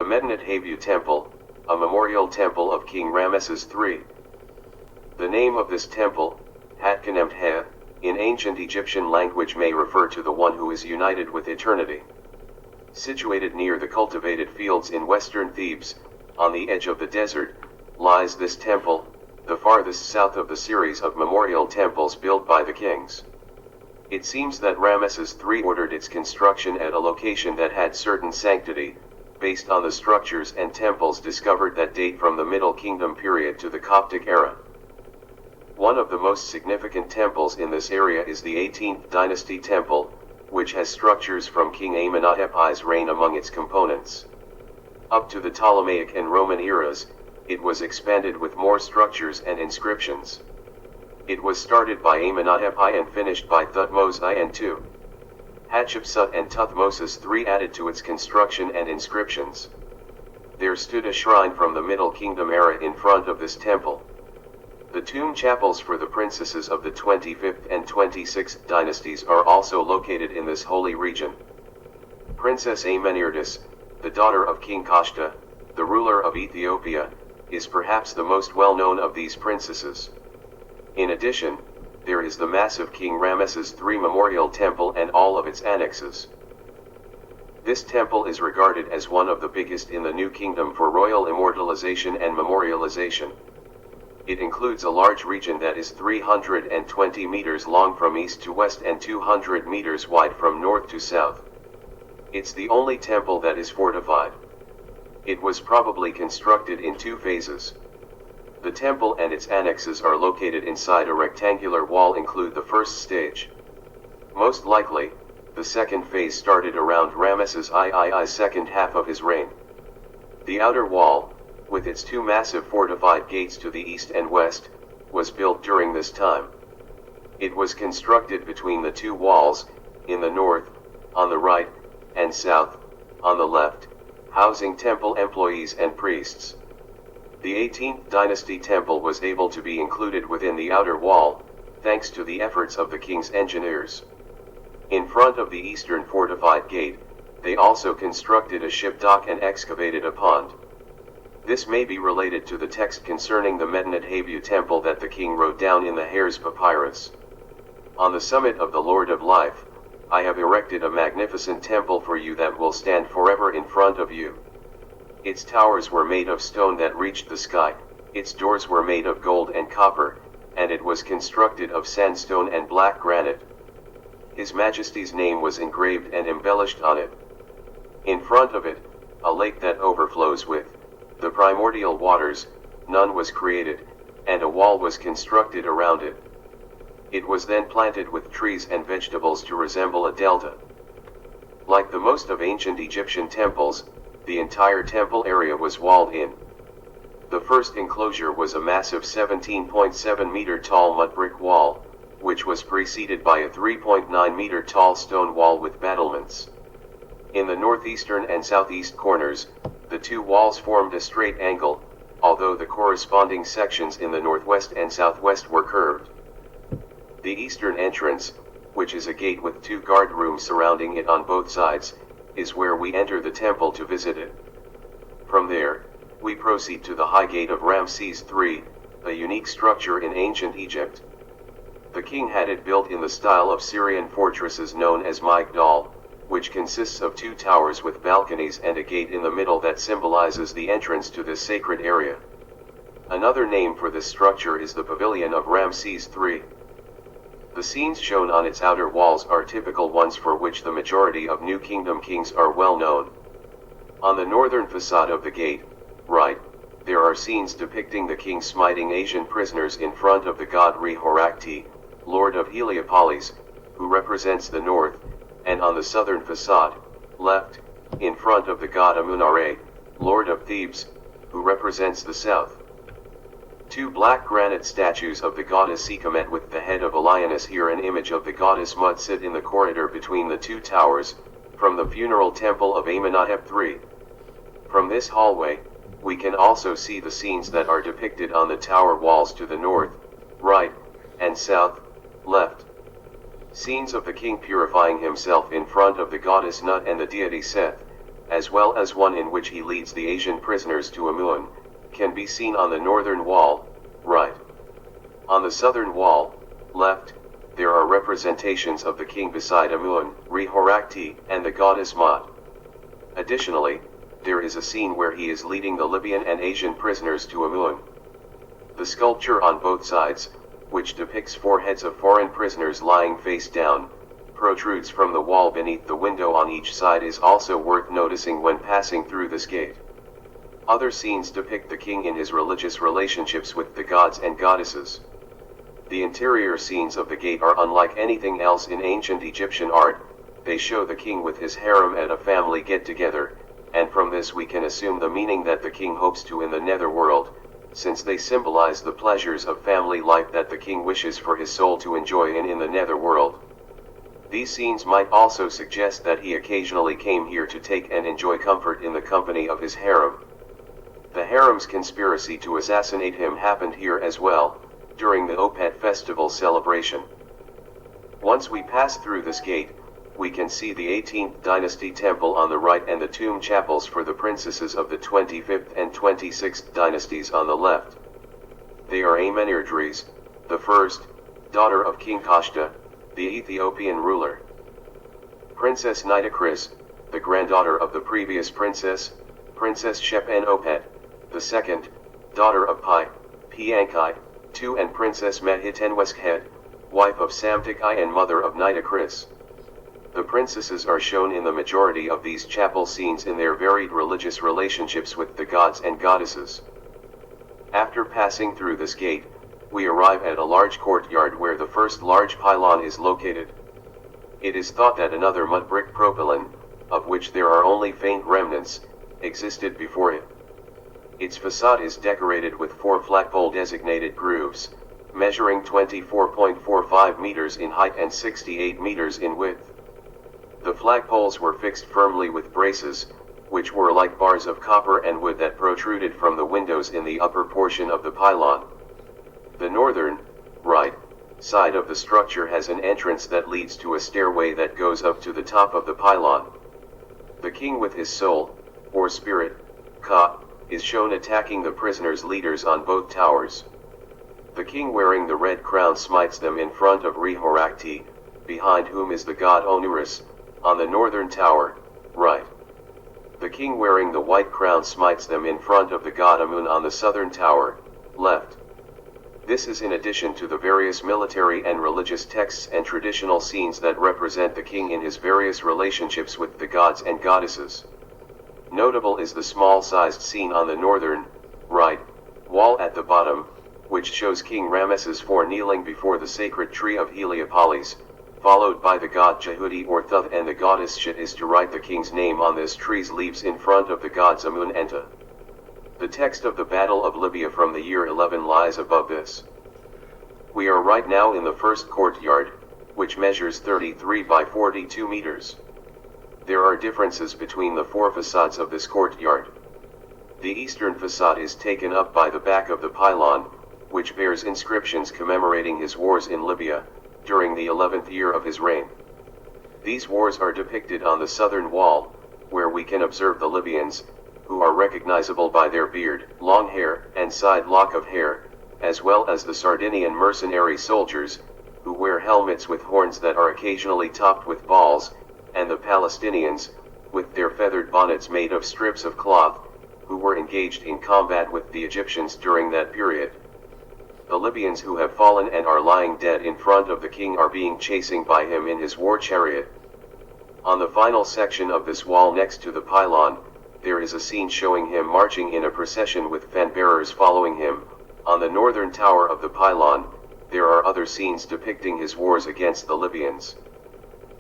Medinet Habu Temple, a memorial temple of King Ramesses III. The name of this temple, Hatkanemthe, in ancient Egyptian language may refer to the one who is united with eternity. Situated near the cultivated fields in western Thebes, on the edge of the desert, lies this temple, the farthest south of the series of memorial temples built by the kings. It seems that Ramesses III ordered its construction at a location that had certain sanctity, based on the structures and temples discovered that date from the Middle Kingdom period to the Coptic era. One of the most significant temples in this area is the 18th dynasty temple, which has structures from King Amenhotep I's reign among its components. Up to the Ptolemaic and Roman eras, it was expanded with more structures and inscriptions. It was started by Amenhotep I and finished by Thutmose I and II. Hatshepsut and Thutmose III added to its construction and inscriptions. There stood a shrine from the Middle Kingdom era in front of this temple. The tomb chapels for the princesses of the 25th and 26th dynasties are also located in this holy region. Princess Amenirtis, the daughter of King Kashta, the ruler of Ethiopia, is perhaps the most well-known of these princesses. In addition, there is the massive King Ramesses III Memorial Temple and all of its annexes. This temple is regarded as one of the biggest in the New Kingdom for royal immortalization and memorialization. It includes a large region that is 320 meters long from east to west and 200 meters wide from north to south. It's the only temple that is fortified. It was probably constructed in two phases. The temple and its annexes are located inside a rectangular wall include the first stage. Most likely, the second phase started around Ramesses III's second half of his reign. The outer wall, with its two massive fortified gates to the east and west, was built during this time. It was constructed between the two walls, in the north, on the right, and south, on the left, housing temple employees and priests. The 18th dynasty temple was able to be included within the outer wall, thanks to the efforts of the king's engineers. In front of the eastern fortified gate, they also constructed a ship dock and excavated a pond. This may be related to the text concerning the Medinet Habu Temple that the king wrote down in the Hair's Papyrus. On the summit of the Lord of Life, I have erected a magnificent temple for you that will stand forever in front of you. Its towers were made of stone that reached the sky, its doors were made of gold and copper, and it was constructed of sandstone and black granite. His Majesty's name was engraved and embellished on it. In front of it, a lake that overflows with the primordial waters, none was created, and a wall was constructed around it. It was then planted with trees and vegetables to resemble a delta. Like the most of ancient Egyptian temples, the entire temple area was walled in. The first enclosure was a massive 17.7 meter tall mud brick wall, which was preceded by a 3.9 meter tall stone wall with battlements. In the northeastern and southeast corners, the two walls formed a straight angle, although the corresponding sections in the northwest and southwest were curved. The eastern entrance, which is a gate with two guard rooms surrounding it on both sides, is where we enter the temple to visit it. From there, we proceed to the High Gate of Ramses III, a unique structure in ancient Egypt. The king had it built in the style of Syrian fortresses known as Migdal, which consists of two towers with balconies and a gate in the middle that symbolizes the entrance to this sacred area. Another name for this structure is the Pavilion of Ramses III. The scenes shown on its outer walls are typical ones for which the majority of New Kingdom kings are well known. On the northern facade of the gate, right, there are scenes depicting the king smiting Asian prisoners in front of the god Re-Horakti, lord of Heliopolis, who represents the north, and on the southern facade, left, in front of the god Amun-Re, lord of Thebes, who represents the south. Two black granite statues of the goddess Sekhmet with the head of a lioness here an image of the goddess Mut sit in the corridor between the two towers, from the funeral temple of Amenhotep III. From this hallway, we can also see the scenes that are depicted on the tower walls to the north, right, and south, left. Scenes of the king purifying himself in front of the goddess Nut and the deity Seth, as well as one in which he leads the Asian prisoners to Amun, can be seen on the northern wall, right. On the southern wall, left, there are representations of the king beside Amun, Re-Horakti, and the goddess Ma'at. Additionally, there is a scene where he is leading the Libyan and Asian prisoners to Amun. The sculpture on both sides, which depicts 4 heads of foreign prisoners lying face down, protrudes from the wall beneath the window on each side is also worth noticing when passing through this gate. Other scenes depict the king in his religious relationships with the gods and goddesses. The interior scenes of the gate are unlike anything else in ancient Egyptian art. They show the king with his harem at a family get-together, and from this we can assume the meaning that the king hopes to in the netherworld, since they symbolize the pleasures of family life that the king wishes for his soul to enjoy in the netherworld. These scenes might also suggest that he occasionally came here to take and enjoy comfort in the company of his harem. The harem's conspiracy to assassinate him happened here as well, during the Opet festival celebration. Once we pass through this gate, we can see the 18th dynasty temple on the right and the tomb chapels for the princesses of the 25th and 26th dynasties on the left. They are Amenertries, the first, daughter of King Kashta, the Ethiopian ruler. Princess Nitocris, the granddaughter of the previous princess, Princess Shep-en-Opet, the second, daughter of Pi, Piankai, II and Princess Medhitenweskhed, wife of Samtik-I and mother of Nitocris. The princesses are shown in the majority of these chapel scenes in their varied religious relationships with the gods and goddesses. After passing through this gate, we arrive at a large courtyard where the first large pylon is located. It is thought that another mud brick propylon, of which there are only faint remnants, existed before it. Its facade is decorated with 4 flagpole designated grooves, measuring 24.45 meters in height and 68 meters in width. The flagpoles were fixed firmly with braces, which were like bars of copper and wood that protruded from the windows in the upper portion of the pylon. The northern, right, side of the structure has an entrance that leads to a stairway that goes up to the top of the pylon. The king with his soul, or spirit, Ka, is shown attacking the prisoners' leaders on both towers. The king wearing the red crown smites them in front of Re-Horakti, behind whom is the god Onuris, on the northern tower, right. The king wearing the white crown smites them in front of the god Amun on the southern tower, left. This is in addition to the various military and religious texts and traditional scenes that represent the king in his various relationships with the gods and goddesses. Notable is the small-sized scene on the northern, right, wall at the bottom, which shows King Ramesses IV kneeling before the sacred tree of Heliopolis, followed by the god Jehudi or Thuth and the goddess Shet is to write the king's name on this tree's leaves in front of the gods Amun and Ta. The text of the Battle of Libya from the year 11 lies above this. We are right now in the first courtyard, which measures 33 by 42 meters. There are differences between the 4 facades of this courtyard. The eastern facade is taken up by the back of the pylon, which bears inscriptions commemorating his wars in Libya, during the 11th year of his reign. These wars are depicted on the southern wall, where we can observe the Libyans, who are recognizable by their beard, long hair, and side lock of hair, as well as the Sardinian mercenary soldiers, who wear helmets with horns that are occasionally topped with balls, and the Palestinians, with their feathered bonnets made of strips of cloth, who were engaged in combat with the Egyptians during that period. The Libyans who have fallen and are lying dead in front of the king are being chasing by him in his war chariot. On the final section of this wall next to the pylon, there is a scene showing him marching in a procession with fan-bearers following him. On the northern tower of the pylon, there are other scenes depicting his wars against the Libyans.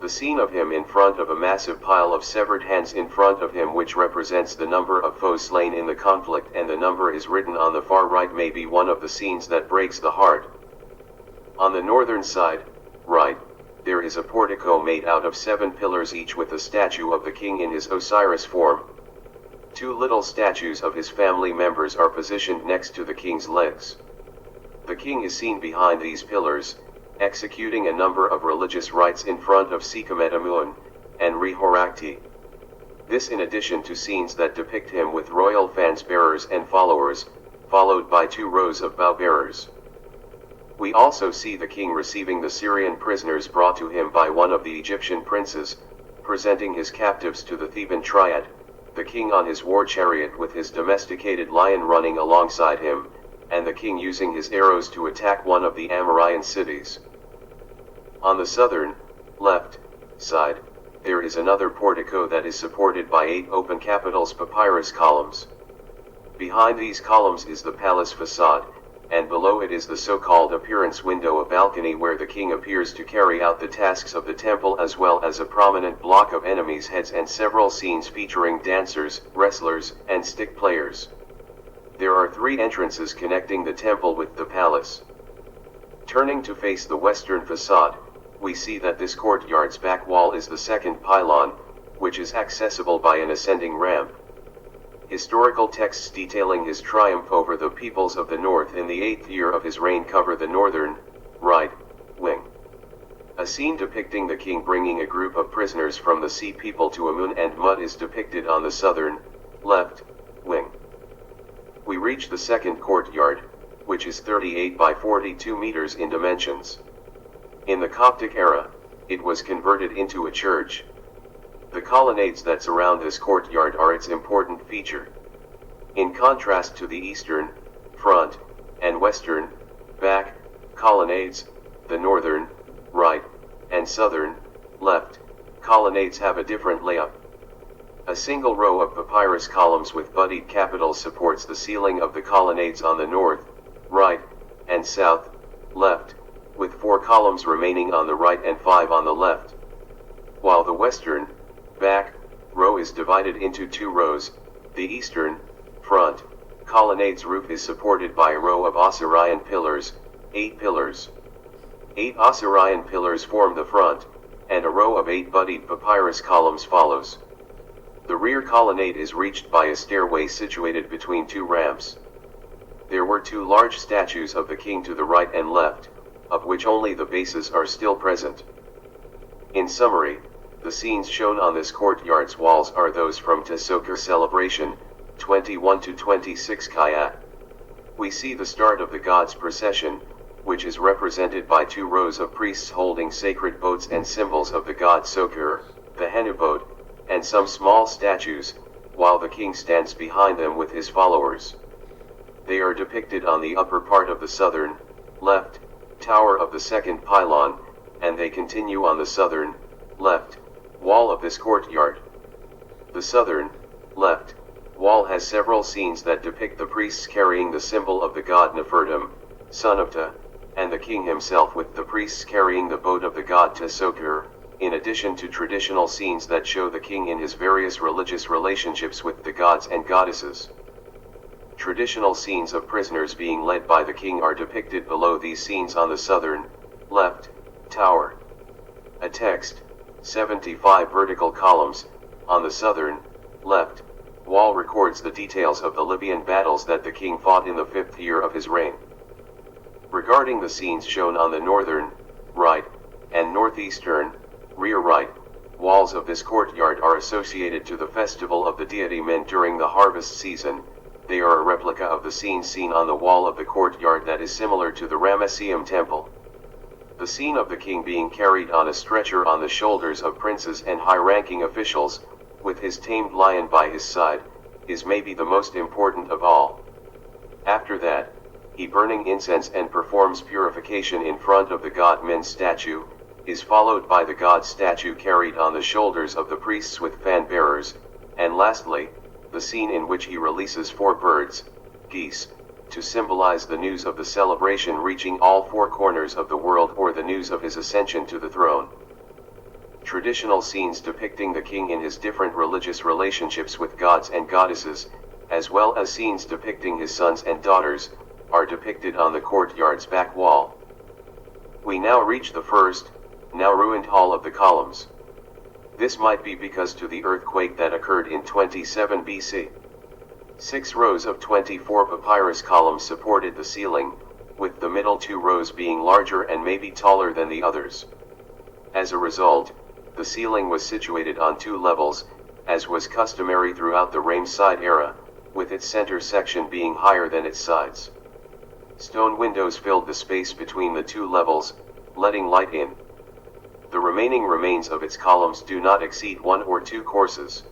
The scene of him in front of a massive pile of severed hands in front of him, which represents the number of foes slain in the conflict, and the number is written on the far right, may be one of the scenes that breaks the heart. On the northern side, right, there is a portico made out of 7 pillars each with a statue of the king in his Osiris form. 2 little statues of his family members are positioned next to the king's legs. The king is seen behind these pillars, executing a number of religious rites in front of Sekhmet Amun and Re-Horakti. This in addition to scenes that depict him with royal fans bearers and followers, followed by 2 rows of bow bearers. We also see the king receiving the Syrian prisoners brought to him by one of the Egyptian princes, presenting his captives to the Theban triad, the king on his war chariot with his domesticated lion running alongside him, and the king using his arrows to attack one of the Amorian cities. On the southern, left, side, there is another portico that is supported by 8 open capitals papyrus columns. Behind these columns is the palace facade, and below it is the so-called appearance window, a balcony where the king appears to carry out the tasks of the temple, as well as a prominent block of enemies' heads and several scenes featuring dancers, wrestlers, and stick players. There are 3 entrances connecting the temple with the palace. Turning to face the western facade, we see that this courtyard's back wall is the second pylon, which is accessible by an ascending ramp. Historical texts detailing his triumph over the peoples of the north in the 8th year of his reign cover the northern, right, wing. A scene depicting the king bringing a group of prisoners from the sea people to Amun and Mud is depicted on the southern, left, wing. We reach the second courtyard, which is 38 by 42 meters in dimensions. In the Coptic era, it was converted into a church. The colonnades that surround this courtyard are its important feature. In contrast to the eastern, front, and western, back, colonnades, the northern, right, and southern, left, colonnades have a different layout. A single row of papyrus columns with budded capitals supports the ceiling of the colonnades on the north, right, and south, left, with 4 columns remaining on the right and 5 on the left. While the western, back, row is divided into 2 rows, the eastern, front, colonnade's roof is supported by a row of Osirian pillars, 8 pillars. 8 Osirian pillars form the front, and a row of 8 budded papyrus columns follows. The rear colonnade is reached by a stairway situated between 2 ramps. There were 2 large statues of the king to the right and left, of which only the bases are still present. In summary, the scenes shown on this courtyard's walls are those from Tesoker celebration, 21 to 26 Kaya. We see the start of the gods' procession, which is represented by 2 rows of priests holding sacred boats and symbols of the god Sokur, the Henu boat, and some small statues, while the king stands behind them with his followers. They are depicted on the upper part of the southern, left, tower of the second pylon, and they continue on the southern, left, wall of this courtyard. The southern, left, wall has several scenes that depict the priests carrying the symbol of the god Nefertum, son of Ta, and the king himself with the priests carrying the boat of the god Tesokur, in addition to traditional scenes that show the king in his various religious relationships with the gods and goddesses. Traditional scenes of prisoners being led by the king are depicted below these scenes on the southern, left, tower. A text, 75 vertical columns, on the southern, left, wall records the details of the Libyan battles that the king fought in the 5th year of his reign. Regarding the scenes shown on the northern, right, and northeastern, rear right, walls of this courtyard are associated to the festival of the deity Min during the harvest season. They are a replica of the scene seen on the wall of the courtyard that is similar to the Ramesses Temple. The scene of the king being carried on a stretcher on the shoulders of princes and high-ranking officials, with his tamed lion by his side, is maybe the most important of all. After that, he burning incense and performs purification in front of the god Min's statue, is followed by the god statue carried on the shoulders of the priests with fan bearers, and lastly, the scene in which he releases 4 birds, geese, to symbolize the news of the celebration reaching all 4 corners of the world, or the news of his ascension to the throne. Traditional scenes depicting the king in his different religious relationships with gods and goddesses, as well as scenes depicting his sons and daughters, are depicted on the courtyard's back wall. We now reach the first, now ruined hall of the columns. This might be because to the earthquake that occurred in 27 BC. 6 rows of 24 papyrus columns supported the ceiling, with the middle 2 rows being larger and maybe taller than the others. As a result, the ceiling was situated on 2 levels, as was customary throughout the Ramesside era, with its center section being higher than its sides. Stone windows filled the space between the two levels, letting light in. The remaining remains of its columns do not exceed 1 or 2 courses.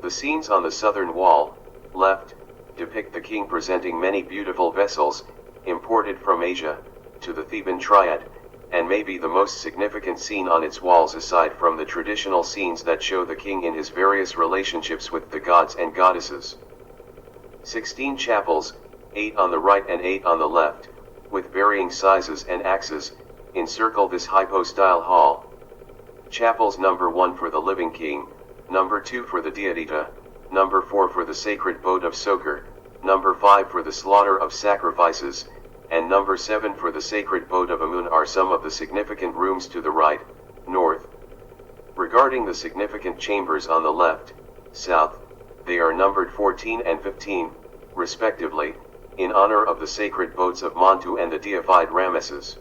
The scenes on the southern wall, left, depict the king presenting many beautiful vessels, imported from Asia, to the Theban triad, and may be the most significant scene on its walls aside from the traditional scenes that show the king in his various relationships with the gods and goddesses. 16 chapels, 8 on the right and 8 on the left, with varying sizes and axes, encircle this hypostyle hall. Chapels number 1 for the living king, number 2 for the Diadita, number 4 for the sacred boat of Soker, number 5 for the slaughter of sacrifices, and number 7 for the sacred boat of Amun are some of the significant rooms to the right, north. Regarding the significant chambers on the left, south, they are numbered 14 and 15, respectively, in honor of the sacred boats of Montu and the deified Ramesses.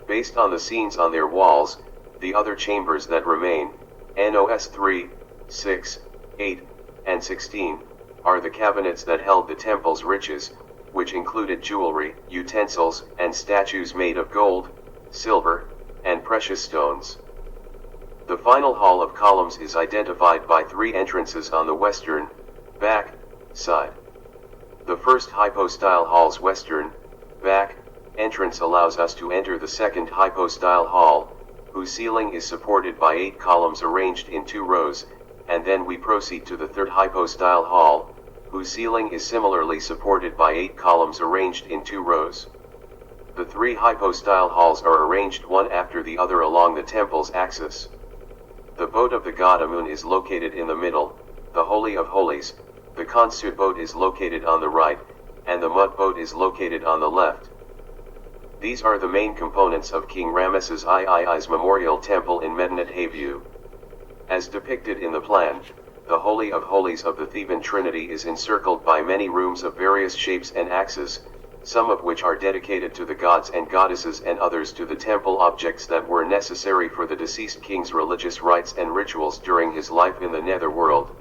Based on the scenes on their walls, the other chambers that remain, NOS 3, 6, 8, and 16, are the cabinets that held the temple's riches, which included jewelry, utensils, and statues made of gold, silver, and precious stones. The final hall of columns is identified by 3 entrances on the western, back, side. The first hypostyle hall's western, back, entrance allows us to enter the second hypostyle hall, whose ceiling is supported by 8 columns arranged in 2 rows, and then we proceed to the third hypostyle hall, whose ceiling is similarly supported by 8 columns arranged in 2 rows. The 3 hypostyle halls are arranged one after the other along the temple's axis. The boat of the god Amun is located in the middle, the Holy of Holies, the Consud boat is located on the right, and the Mud boat is located on the left. These are the main components of King Ramesses III's memorial temple in Medinet Habu. As depicted in the plan, the Holy of Holies of the Theban Trinity is encircled by many rooms of various shapes and axes, some of which are dedicated to the gods and goddesses and others to the temple objects that were necessary for the deceased king's religious rites and rituals during his life in the netherworld.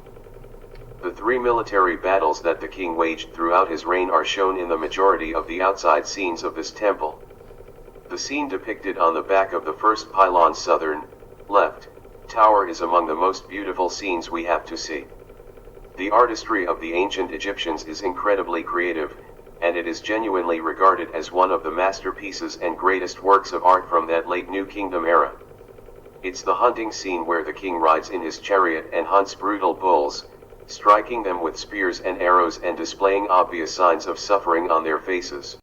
The 3 military battles that the king waged throughout his reign are shown in the majority of the outside scenes of this temple. The scene depicted on the back of the first pylon's southern, left, tower is among the most beautiful scenes we have to see. The artistry of the ancient Egyptians is incredibly creative, and it is genuinely regarded as one of the masterpieces and greatest works of art from that late New Kingdom era. It's the hunting scene where the king rides in his chariot and hunts brutal bulls, striking them with spears and arrows and displaying obvious signs of suffering on their faces.